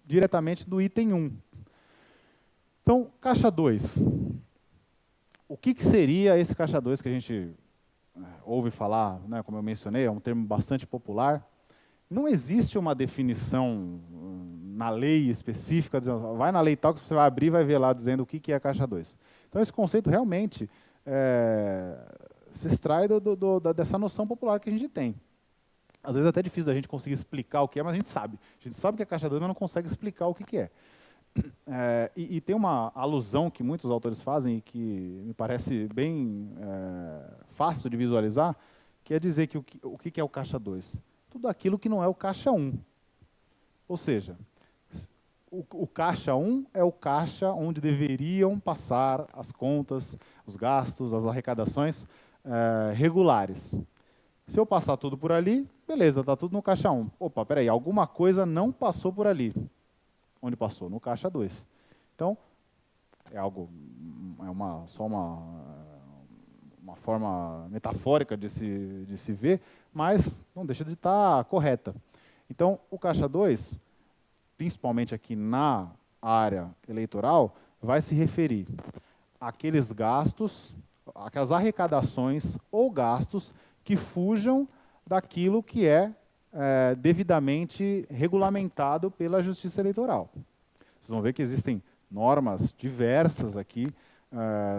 diretamente do item 1. Então, caixa 2. O que seria esse caixa 2 que a gente ouve falar, né, como eu mencionei, é um termo bastante popular. Não existe uma definição na lei específica, dizendo, vai na lei tal que você vai abrir e vai ver lá dizendo o que é caixa 2. Então, esse conceito realmente se extrai dessa noção popular que a gente tem. Às vezes é até difícil a gente conseguir explicar o que é, mas a gente sabe. A gente sabe que é caixa 2, mas não consegue explicar o que é. E tem uma alusão que muitos autores fazem e que me parece bem fácil de visualizar, que é dizer que o que é o caixa 2? Tudo aquilo que não é o caixa 1. Ou seja, o caixa 1 é o caixa onde deveriam passar as contas, os gastos, as arrecadações regulares. Se eu passar tudo por ali, beleza, está tudo no caixa 1. Opa, peraí, alguma coisa não passou por ali. Onde passou? No caixa 2. Então, só uma forma metafórica de se ver, mas não deixa de estar correta. Então, o caixa 2, principalmente aqui na área eleitoral, vai se referir àqueles gastos, aquelas arrecadações ou gastos que fujam daquilo que é devidamente regulamentado pela Justiça Eleitoral. Vocês vão ver que existem normas diversas aqui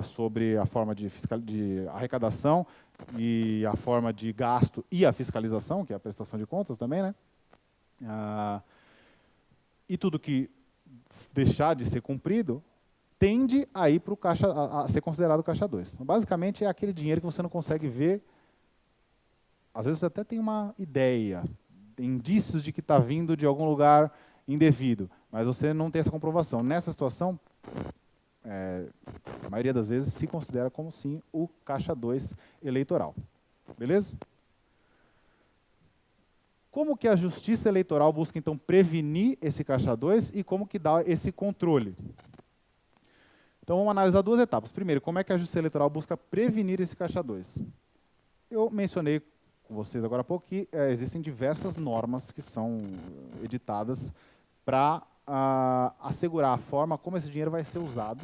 sobre a forma de arrecadação e a forma de gasto e a fiscalização, que é a prestação de contas também, né? E tudo que deixar de ser cumprido tende a ir para o caixa, a ser considerado caixa 2. Então, basicamente, é aquele dinheiro que você não consegue ver. Às vezes você até tem uma ideia, tem indícios de que está vindo de algum lugar indevido, mas você não tem essa comprovação. Nessa situação, a maioria das vezes se considera como sim o caixa 2 eleitoral. Beleza? Como que a Justiça Eleitoral busca, então, prevenir esse caixa 2 e como que dá esse controle? Então, vamos analisar duas etapas. Primeiro, como é que a Justiça Eleitoral busca prevenir esse caixa 2? Eu mencionei com vocês agora há pouco que existem diversas normas que são editadas para assegurar a forma como esse dinheiro vai ser usado,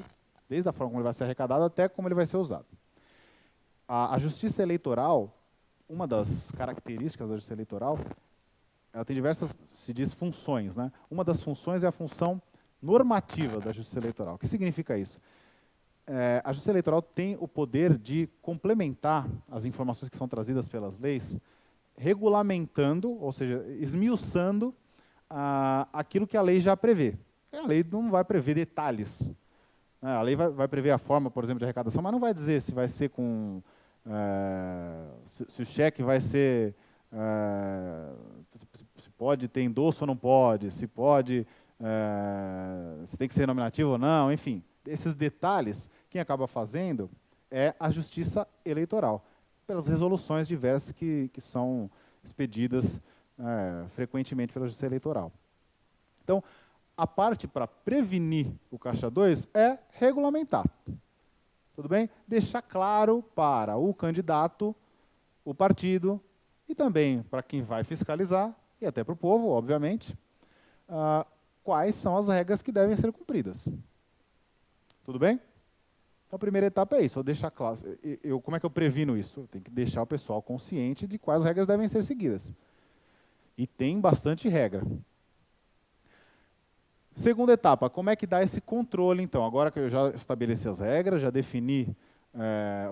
desde a forma como ele vai ser arrecadado até como ele vai ser usado. A Justiça Eleitoral, uma das características da Justiça Eleitoral, ela tem diversas, se diz, funções, né? Uma das funções é a função normativa da Justiça Eleitoral. O que significa isso? A Justiça Eleitoral tem o poder de complementar as informações que são trazidas pelas leis, regulamentando, ou seja, esmiuçando aquilo que a lei já prevê. A lei não vai prever detalhes. A lei vai prever a forma, por exemplo, de arrecadação, mas não vai dizer se vai ser com... se o cheque vai ser... se pode ter endosso ou não pode, se pode... se tem que ser nominativo ou não, enfim. Esses detalhes, quem acaba fazendo é a Justiça Eleitoral, pelas resoluções diversas que são expedidas frequentemente pela Justiça Eleitoral. Então, a parte para prevenir o caixa 2 é regulamentar. Tudo bem? Deixar claro para o candidato, o partido e também para quem vai fiscalizar, e até para o povo, obviamente, quais são as regras que devem ser cumpridas. Tudo bem? Então, a primeira etapa é isso, eu deixar claro. Como é que eu previno isso? Eu tenho que deixar o pessoal consciente de quais regras devem ser seguidas. E tem bastante regra. Segunda etapa, como é que dá esse controle, então? Agora que eu já estabeleci as regras, já defini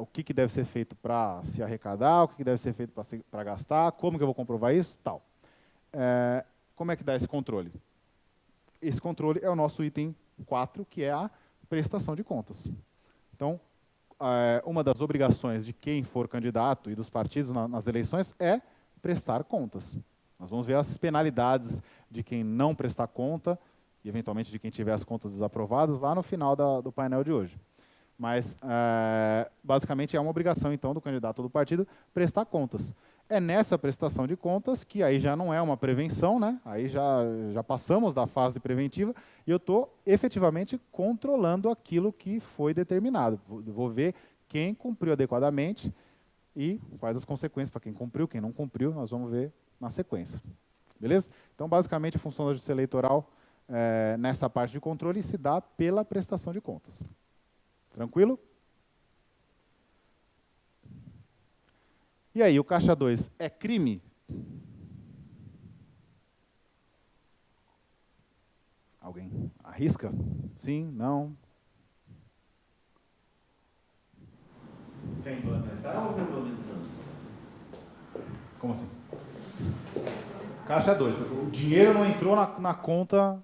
o que deve ser feito para se arrecadar, o que deve ser feito para gastar, como que eu vou comprovar isso, tal. Como é que dá esse controle? Esse controle é o nosso item 4, que é a prestação de contas. Então, uma das obrigações de quem for candidato e dos partidos nas eleições é prestar contas. Nós vamos ver as penalidades de quem não prestar conta e, eventualmente, de quem tiver as contas desaprovadas lá no final do painel de hoje. Mas, basicamente, é uma obrigação, então, do candidato ou do partido prestar contas. É nessa prestação de contas que aí já não é uma prevenção, né? Aí já passamos da fase preventiva e eu estou efetivamente controlando aquilo que foi determinado. Vou ver quem cumpriu adequadamente e quais as consequências para quem cumpriu, quem não cumpriu, nós vamos ver na sequência. Beleza? Então, basicamente, a função da Justiça Eleitoral nessa parte de controle se dá pela prestação de contas. Tranquilo? E aí, o caixa 2 é crime? Alguém arrisca? Sim? Não? Sem implementar ou implementando? Como assim? Caixa 2. O dinheiro não entrou na conta.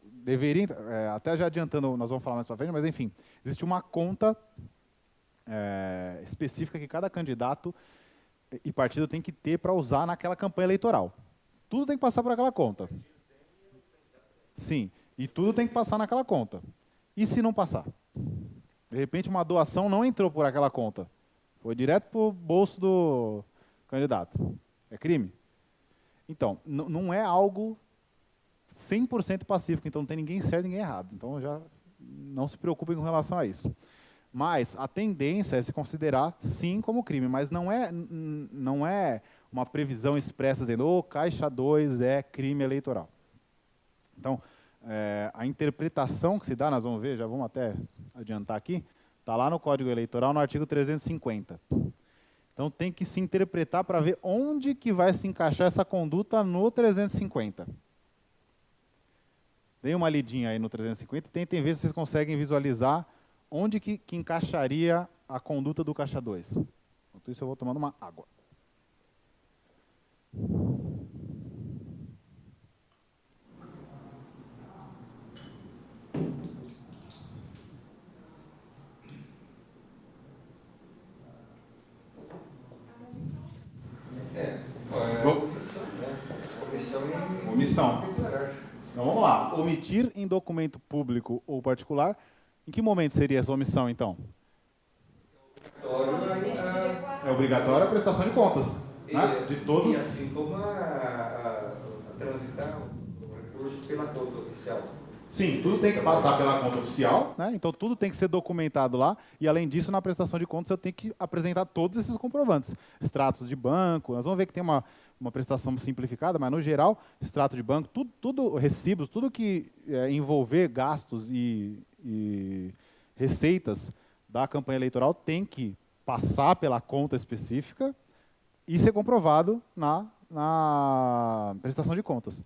Deveria. Até já adiantando, nós vamos falar mais para frente, mas enfim. Existe uma conta específica que cada candidato e partido tem que ter para usar naquela campanha eleitoral. Tudo tem que passar por aquela conta. Sim. E tudo tem que passar naquela conta. E se não passar? De repente, uma doação não entrou por aquela conta. Foi direto para o bolso do candidato. É crime? Então, não é algo 100% pacífico, então não tem ninguém certo e ninguém errado. Então, já não se preocupem com relação a isso. Mas a tendência é se considerar, sim, como crime, mas não é uma previsão expressa dizendo o caixa 2 é crime eleitoral. Então, a interpretação que se dá, nós vamos ver, já vamos até adiantar aqui, está lá no Código Eleitoral, no artigo 350. Então, tem que se interpretar para ver onde que vai se encaixar essa conduta no 350. Dê uma lidinha aí no 350 e tentem ver se vocês conseguem visualizar onde que encaixaria a conduta do caixa 2. Enquanto isso, eu vou tomando uma água. Omissão. Então, vamos lá. Omitir em documento público ou particular. Em que momento seria essa omissão, então? É obrigatória a prestação de contas. Né? De todos. E assim como a transitar o recurso pela conta oficial. Sim, tudo tem que passar pela conta oficial, né? Então tudo tem que ser documentado lá, e além disso, na prestação de contas, eu tenho que apresentar todos esses comprovantes. Extratos de banco, nós vamos ver que tem uma prestação simplificada, mas no geral, extrato de banco, tudo recibos, tudo que envolver gastos e receitas da campanha eleitoral tem que passar pela conta específica e ser comprovado na prestação de contas.